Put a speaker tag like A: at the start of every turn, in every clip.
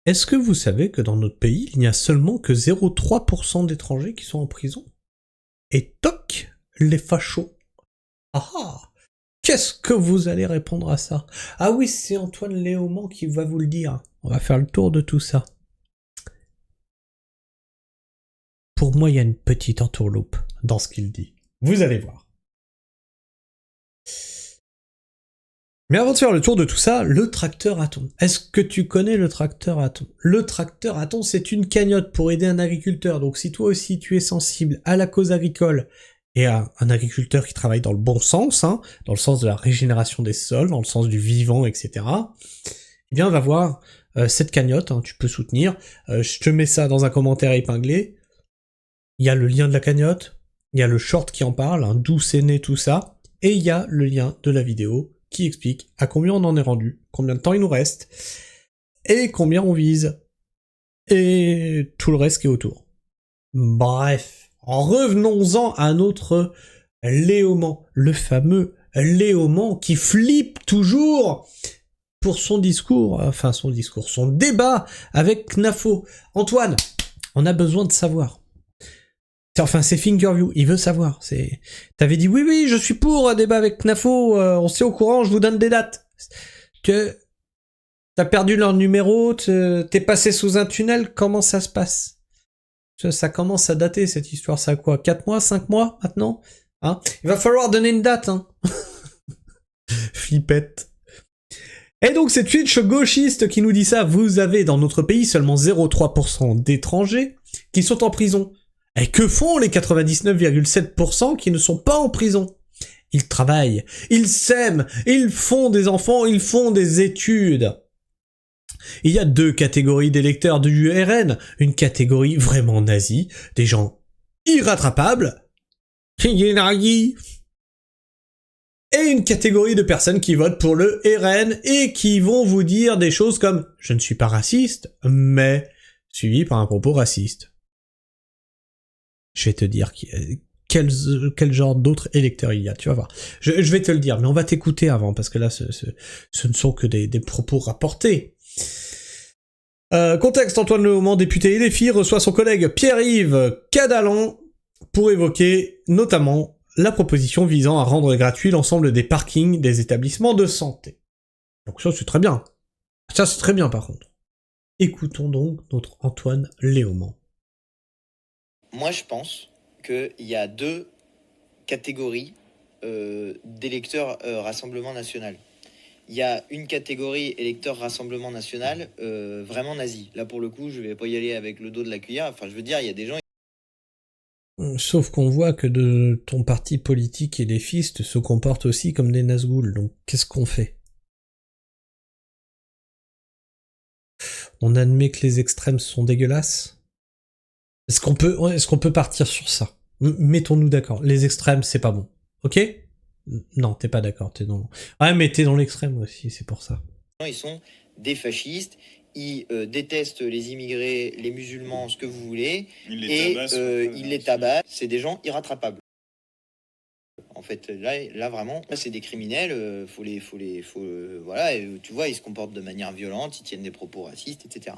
A: Est-ce que vous savez que dans notre pays, il n'y a seulement que 0,3% d'étrangers qui sont en prison? Et toc, les fachos. Ah ah! Qu'est-ce que vous allez répondre à ça? Ah oui, c'est Antoine Léaumont qui va vous le dire. On va faire le tour de tout ça. Pour moi, il y a une petite entourloupe dans ce qu'il dit. Vous allez voir. Mais avant de faire le tour de tout ça, le tracteur à thon. Est-ce que tu connais le tracteur à thon? Le tracteur à thon, c'est une cagnotte pour aider un agriculteur. Donc si toi aussi tu es sensible à la cause agricole et à un agriculteur qui travaille dans le bon sens, hein, dans le sens de la régénération des sols, dans le sens du vivant, etc., eh bien va voir cette cagnotte, hein, tu peux soutenir. Je te mets ça dans un commentaire épinglé. Il y a le lien de la cagnotte, il y a le short qui en parle, hein, d'où c'est né tout ça, et il y a le lien de la vidéo qui explique à combien on en est rendu, combien de temps il nous reste, et combien on vise, et tout le reste qui est autour. Bref, revenons-en à notre Léaumont, le fameux Léaumont qui flippe toujours pour son discours, son débat avec Knafo. Antoine, on a besoin de savoir. Enfin, c'est Fingerview, il veut savoir. T'avais dit oui, je suis pour un débat avec Knafo, on s'est au courant, je vous donne des dates. Que t'as perdu leur numéro, t'es passé sous un tunnel, comment ça se passe? Ça commence à dater cette histoire, ça a quoi? 4 mois, 5 mois maintenant? Hein? Il va falloir donner une date, hein. Flippette. Et donc c'est Twitch gauchiste qui nous dit ça, vous avez dans notre pays seulement 0,3% d'étrangers qui sont en prison. Et que font les 99,7% qui ne sont pas en prison? Ils travaillent, ils sèment, ils font des enfants, ils font des études. Il y a 2 catégories d'électeurs du RN, une catégorie vraiment nazie, des gens irrattrapables, et une catégorie de personnes qui votent pour le RN et qui vont vous dire des choses comme « je ne suis pas raciste, mais… » suivi par un propos raciste. Je vais te dire quel genre d'autres électeurs il y a, tu vas voir. Je vais te le dire, mais on va t'écouter avant, parce que là, ce ne sont que des propos rapportés. Contexte, Antoine Léaumont, député LFI, reçoit son collègue Pierre-Yves Cadalan pour évoquer notamment la proposition visant à rendre gratuit l'ensemble des parkings des établissements de santé. Donc ça, c'est très bien. Ça, c'est très bien, par contre. Écoutons donc notre Antoine Léaumont.
B: Moi, je pense qu'il y a 2 catégories d'électeurs Rassemblement National. Il y a une catégorie électeurs Rassemblement National vraiment nazi. Là, pour le coup, je vais pas y aller avec le dos de la cuillère. Enfin, je veux dire, il y a des gens...
A: Sauf qu'on voit que de ton parti politique et les fistes se comportent aussi comme des Nazgûl, donc qu'est-ce qu'on fait? On admet que les extrêmes sont dégueulasses? Est-ce qu'on peut partir sur ça? Mettons-nous d'accord. Les extrêmes, c'est pas bon. Ok? Non, t'es pas d'accord. Ouais, mais t'es dans l'extrême aussi, c'est pour ça.
B: Ils sont des fascistes, ils détestent les immigrés, les musulmans, ce que vous voulez, ils les tabassent. C'est des gens irrattrapables. En fait, là vraiment, c'est des criminels. Voilà, et tu vois, ils se comportent de manière violente, ils tiennent des propos racistes, etc.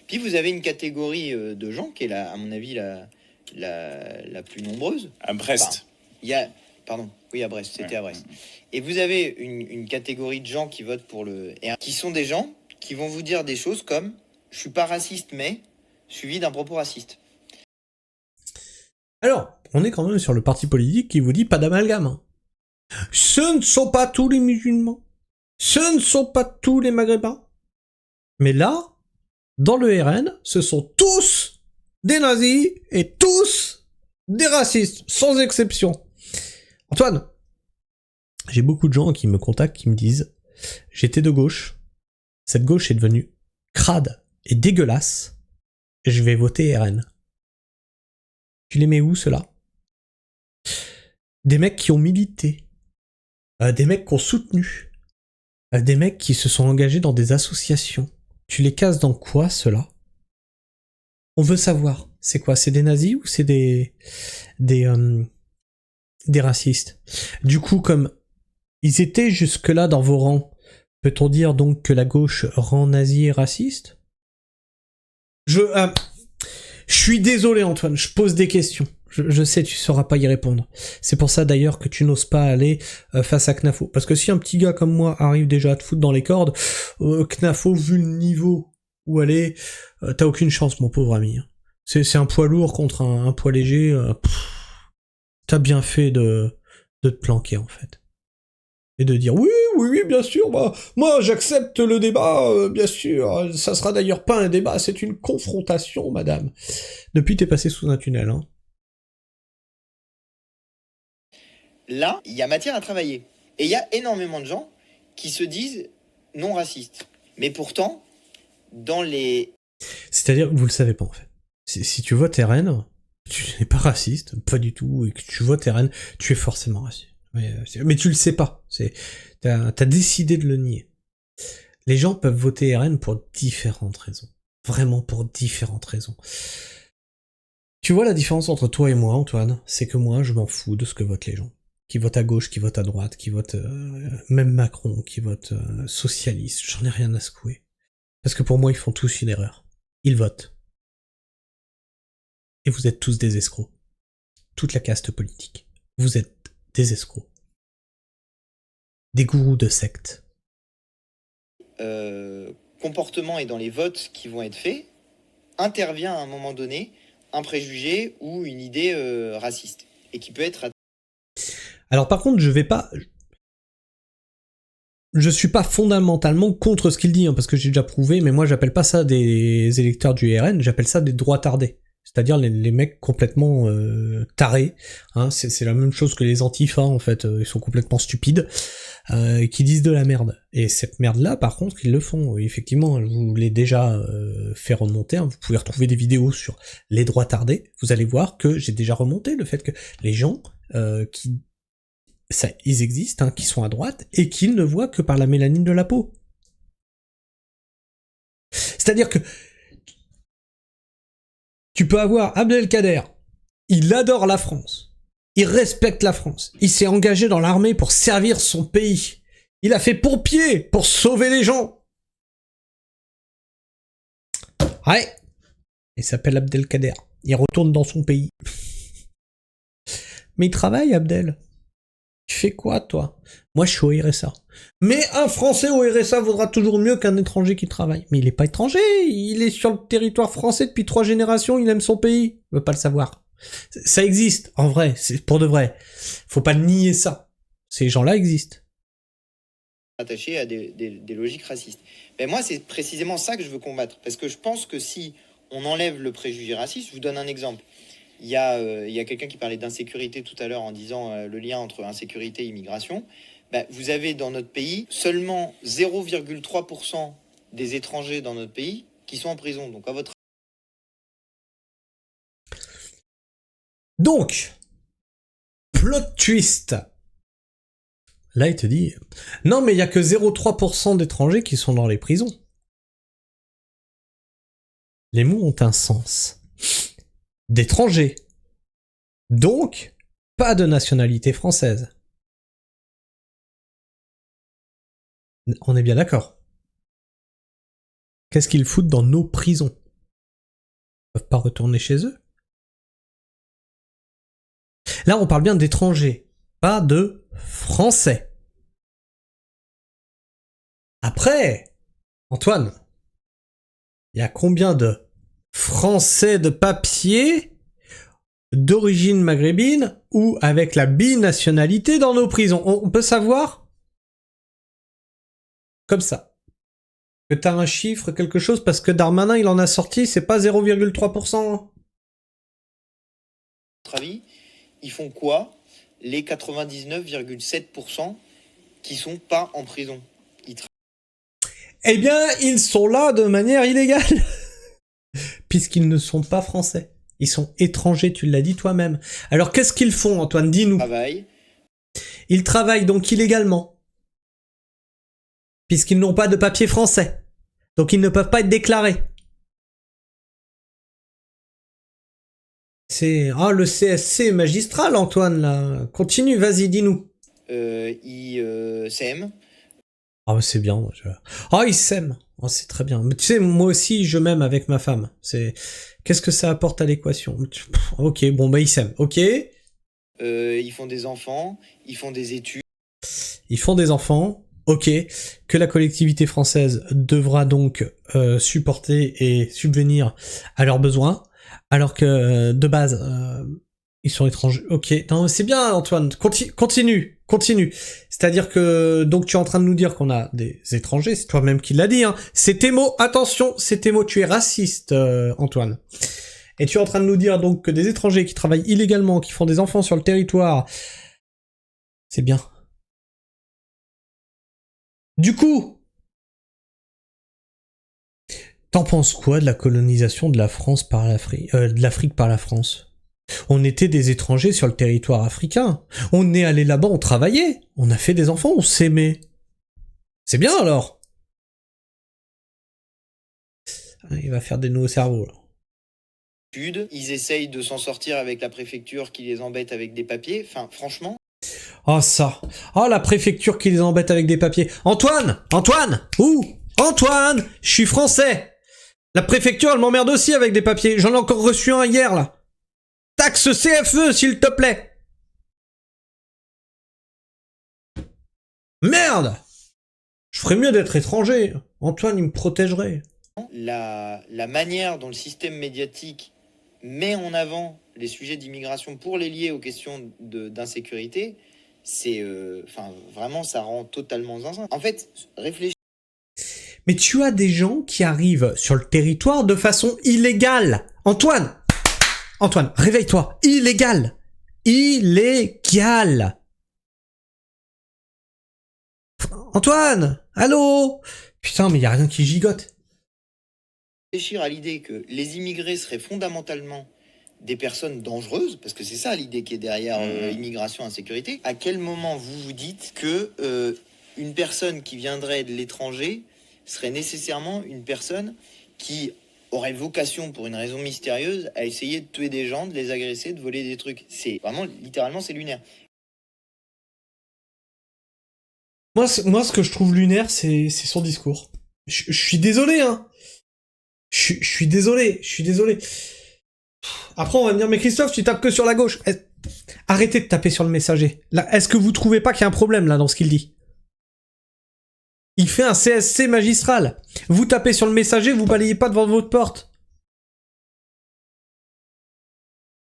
B: Puis vous avez une catégorie de gens qui est, à mon avis, la plus nombreuse.
C: À Brest.
B: À Brest, c'était à Brest. Et vous avez une catégorie de gens qui votent pour le RN, qui sont des gens qui vont vous dire des choses comme « je suis pas raciste, mais… » suivi d'un propos raciste.
A: Alors, on est quand même sur le parti politique qui vous dit pas d'amalgame. Hein. Ce ne sont pas tous les musulmans. Ce ne sont pas tous les maghrébins. Mais là, dans le RN, ce sont tous des nazis et tous des racistes, sans exception. Antoine, j'ai beaucoup de gens qui me contactent, qui me disent « J'étais de gauche, cette gauche est devenue crade et dégueulasse, je vais voter RN. » Tu les mets où, ceux-là? Des mecs qui ont milité, des mecs qui ont soutenu, des mecs qui se sont engagés dans des associations. Tu les cases dans quoi, ceux-là? On veut savoir. C'est quoi? C'est des nazis ou c'est des racistes? Du coup, comme ils étaient jusque-là dans vos rangs, peut-on dire donc que la gauche rend nazi et raciste? Je suis désolé Antoine, je pose des questions. Je sais, tu sauras pas y répondre. C'est pour ça d'ailleurs que tu n'oses pas aller face à Knafo. Parce que si un petit gars comme moi arrive déjà à te foutre dans les cordes, Knafo, vu le niveau où elle est, t'as aucune chance, mon pauvre ami. C'est un poids lourd contre un poids léger. T'as bien fait de te planquer en fait. Et de dire oui, bien sûr, bah, moi j'accepte le débat, bien sûr. Ça sera d'ailleurs pas un débat, c'est une confrontation, madame. Depuis, t'es passé sous un tunnel, hein.
B: Là, il y a matière à travailler. Et il y a énormément de gens qui se disent non racistes. Mais pourtant, dans les...
A: C'est-à-dire, vous le savez pas en fait. Si tu votes RN, tu n'es pas raciste, pas du tout, et que tu votes RN, tu es forcément raciste. Mais tu le sais pas. T'as décidé de le nier. Les gens peuvent voter RN pour différentes raisons. Vraiment pour différentes raisons. Tu vois la différence entre toi et moi, Antoine, c'est que moi, je m'en fous de ce que votent les gens. Qui votent à gauche, qui votent à droite, qui votent même Macron, qui votent socialiste, j'en ai rien à secouer. Parce que pour moi, ils font tous une erreur. Ils votent. Et vous êtes tous des escrocs. Toute la caste politique. Vous êtes des escrocs. Des gourous de secte.
B: Comportement et dans les votes qui vont être faits, intervient à un moment donné un préjugé ou une idée raciste. Et qui peut être...
A: Alors par contre, je suis pas fondamentalement contre ce qu'il dit, hein, parce que j'ai déjà prouvé, mais moi j'appelle pas ça des électeurs du RN, j'appelle ça des droits tardés. C'est-à-dire les mecs complètement tarés, hein, c'est la même chose que les antifas en fait, ils sont complètement stupides, qui disent de la merde. Et cette merde-là, par contre, ils le font. Effectivement, je vous l'ai déjà fait remonter, hein, vous pouvez retrouver des vidéos sur les droits tardés, vous allez voir que j'ai déjà remonté le fait que les gens ils existent, hein, qui sont à droite, et qui ne voient que par la mélanine de la peau. C'est-à-dire que tu peux avoir Abdelkader, il adore la France, il respecte la France, il s'est engagé dans l'armée pour servir son pays, il a fait pompier pour sauver les gens. Ouais, il s'appelle Abdelkader, il retourne dans son pays. Mais il travaille, Abdel. Tu fais quoi, toi? Moi, je suis au RSA. Mais un Français au RSA vaudra toujours mieux qu'un étranger qui travaille. Mais il est pas étranger, il est sur le territoire français depuis 3 générations, il aime son pays. Il veut pas le savoir. Ça existe, en vrai, c'est pour de vrai. Faut pas nier ça. Ces gens-là existent.
B: Attaché à des logiques racistes. Mais moi, c'est précisément ça que je veux combattre. Parce que je pense que si on enlève le préjugé raciste, je vous donne un exemple. Il y a quelqu'un qui parlait d'insécurité tout à l'heure en disant le lien entre insécurité et immigration. Bah, vous avez dans notre pays seulement 0,3% des étrangers dans notre pays qui sont en prison. Donc, à votre...
A: Donc, plot twist. Là, il te dit, non, mais il y a que 0,3% d'étrangers qui sont dans les prisons. Les mots ont un sens. D'étrangers. Donc, pas de nationalité française. On est bien d'accord. Qu'est-ce qu'ils foutent dans nos prisons? Ils peuvent pas retourner chez eux? Là, on parle bien d'étrangers, pas de français. Après, Antoine, il y a combien de français de papier d'origine maghrébine ou avec la binationalité dans nos prisons? On peut savoir? Comme ça. Que t'as un chiffre, quelque chose, parce que Darmanin, il en a sorti, c'est pas 0,3%.
B: Votre avis, ils font quoi, les 99,7% qui sont pas en prison?
A: Eh bien, ils sont là de manière illégale. Puisqu'ils ne sont pas français. Ils sont étrangers, tu l'as dit toi-même. Alors qu'est-ce qu'ils font, Antoine? Dis-nous. Ils travaillent donc illégalement. Puisqu'ils n'ont pas de papier français. Donc ils ne peuvent pas être déclarés. C'est... Ah, le CSC magistral, Antoine, là. Continue, vas-y, dis-nous.
B: Ils s'aiment.
A: Ah, c'est bien. Ah, ils s'aiment. Oh, c'est très bien. Mais tu sais, moi aussi, je m'aime avec ma femme. Qu'est-ce que ça apporte à l'équation? Ok, bon, bah, ils s'aiment. Ok.
B: Ils font des enfants, ils font des études.
A: Ils font des enfants. Ok. Que la collectivité française devra donc supporter et subvenir à leurs besoins. Alors que, de base, ils sont étrangers. Ok. Non, c'est bien, Antoine. Continue. C'est-à-dire que, donc, tu es en train de nous dire qu'on a des étrangers. C'est toi-même qui l'as dit, hein. C'est tes mots. Attention, c'est tes mots. Tu es raciste, Antoine. Et tu es en train de nous dire, donc, que des étrangers qui travaillent illégalement, qui font des enfants sur le territoire. C'est bien. Du coup, t'en penses quoi de la colonisation de la France par l'Afrique, de l'Afrique par la France? On était des étrangers sur le territoire africain. On est allé là-bas, on travaillait. On a fait des enfants, on s'aimait. C'est bien alors. Il va faire des nouveaux cerveaux là.
B: Ils essayent de s'en sortir avec la préfecture qui les embête avec des papiers. Enfin, franchement.
A: Oh ça. Oh la préfecture qui les embête avec des papiers. Antoine. Où? Antoine. Je suis français. La préfecture, elle m'emmerde aussi avec des papiers. J'en ai encore reçu un hier là. Taxe CFE, s'il te plaît. Merde. Je ferais mieux d'être étranger. Antoine, il me protégerait.
B: La manière dont le système médiatique met en avant les sujets d'immigration pour les lier aux questions d'insécurité, c'est... vraiment, ça rend totalement zinzin. En fait, réfléchis.
A: Mais tu as des gens qui arrivent sur le territoire de façon illégale. Antoine, réveille-toi. Illégal. Antoine, allô? Putain, mais y a rien qui gigote.
B: Réfléchir à l'idée que les immigrés seraient fondamentalement des personnes dangereuses, parce que c'est ça l'idée qui est derrière immigration, insécurité. À quel moment vous vous dites que une personne qui viendrait de l'étranger serait nécessairement une personne qui aurait vocation, pour une raison mystérieuse, à essayer de tuer des gens, de les agresser, de voler des trucs? C'est vraiment, littéralement, c'est lunaire.
A: Moi, ce que je trouve lunaire, c'est son discours. Je suis désolé, hein. Je suis désolé. Après, on va me dire, mais Christophe, tu tapes que sur la gauche. Arrêtez de taper sur le messager. Là, est-ce que vous trouvez pas qu'il y a un problème, là, dans ce qu'il dit? Il fait un CSC magistral. Vous tapez sur le messager, vous balayez pas devant votre porte.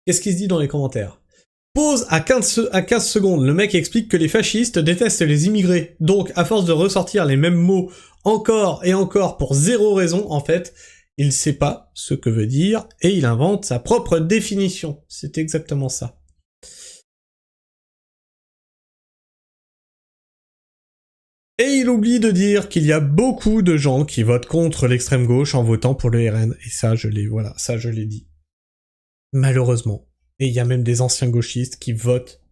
A: Qu'est-ce qu'il se dit dans les commentaires? Pause à 15 secondes. Le mec explique que les fascistes détestent les immigrés. Donc, à force de ressortir les mêmes mots encore et encore pour zéro raison, en fait, il sait pas ce que veut dire et il invente sa propre définition. C'est exactement ça. Et il oublie de dire qu'il y a beaucoup de gens qui votent contre l'extrême gauche en votant pour le RN. Et ça, je l'ai dit. Malheureusement. Et il y a même des anciens gauchistes qui votent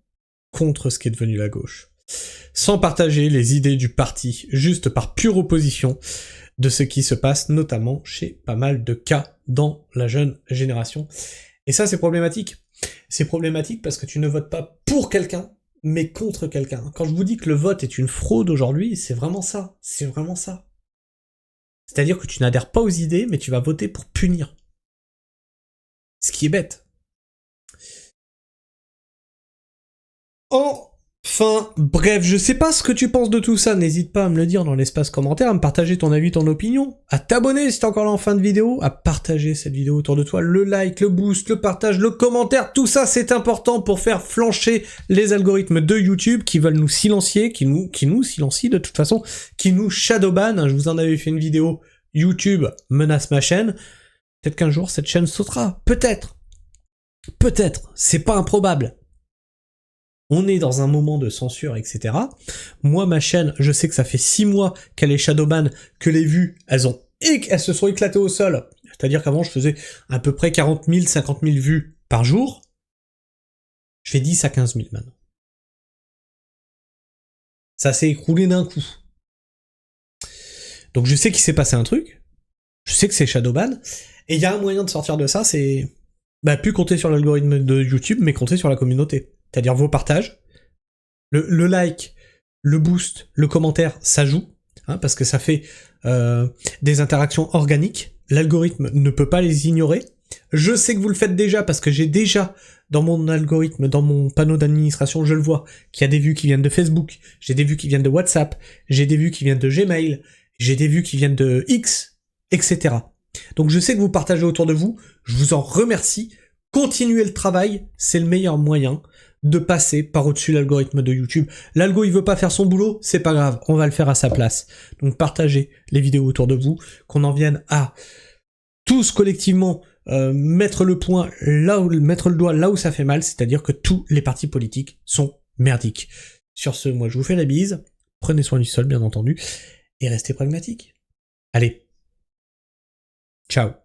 A: contre ce qui est devenu la gauche. Sans partager les idées du parti, juste par pure opposition de ce qui se passe, notamment chez pas mal de cas dans la jeune génération. Et ça, c'est problématique. C'est problématique parce que tu ne votes pas pour quelqu'un, mais contre quelqu'un. Quand je vous dis que le vote est une fraude aujourd'hui, c'est vraiment ça. C'est vraiment ça. C'est-à-dire que tu n'adhères pas aux idées, mais tu vas voter pour punir. Ce qui est bête. Enfin, bref, je sais pas ce que tu penses de tout ça, n'hésite pas à me le dire dans l'espace commentaire, à me partager ton avis, ton opinion, à t'abonner si t'es encore là en fin de vidéo, à partager cette vidéo autour de toi, le like, le boost, le partage, le commentaire, tout ça c'est important pour faire flancher les algorithmes de YouTube qui veulent nous silencier, qui nous silencient de toute façon, qui nous shadowban. Je vous en avais fait une vidéo, YouTube menace ma chaîne, peut-être qu'un jour cette chaîne sautera, peut-être, c'est pas improbable. On est dans un moment de censure, etc. Moi, ma chaîne, je sais que ça fait 6 mois qu'elle est shadowban, que les vues, elles se sont éclatées au sol. C'est-à-dire qu'avant, je faisais à peu près 40 000, 50 000 vues par jour. Je fais 10 à 15 000 maintenant. Ça s'est écroulé d'un coup. Donc je sais qu'il s'est passé un truc. Je sais que c'est shadowban. Et il y a un moyen de sortir de ça, c'est... plus compter sur l'algorithme de YouTube, mais compter sur la communauté. C'est-à-dire vos partages, le like, le boost, le commentaire, ça joue. hein, parce que ça fait des interactions organiques. L'algorithme ne peut pas les ignorer. Je sais que vous le faites déjà, parce que j'ai déjà, dans mon algorithme, dans mon panneau d'administration, je le vois, qu'il y a des vues qui viennent de Facebook, j'ai des vues qui viennent de WhatsApp, j'ai des vues qui viennent de Gmail, j'ai des vues qui viennent de X, etc. Donc je sais que vous partagez autour de vous, je vous en remercie. Continuez le travail, c'est le meilleur moyen de passer par au-dessus de l'algorithme de YouTube. L'algo, il veut pas faire son boulot, c'est pas grave, on va le faire à sa place. Donc partagez les vidéos autour de vous, qu'on en vienne à tous collectivement mettre le doigt là où ça fait mal, c'est-à-dire que tous les partis politiques sont merdiques. Sur ce, moi je vous fais la bise, prenez soin du sol bien entendu, et restez pragmatiques. Allez, ciao.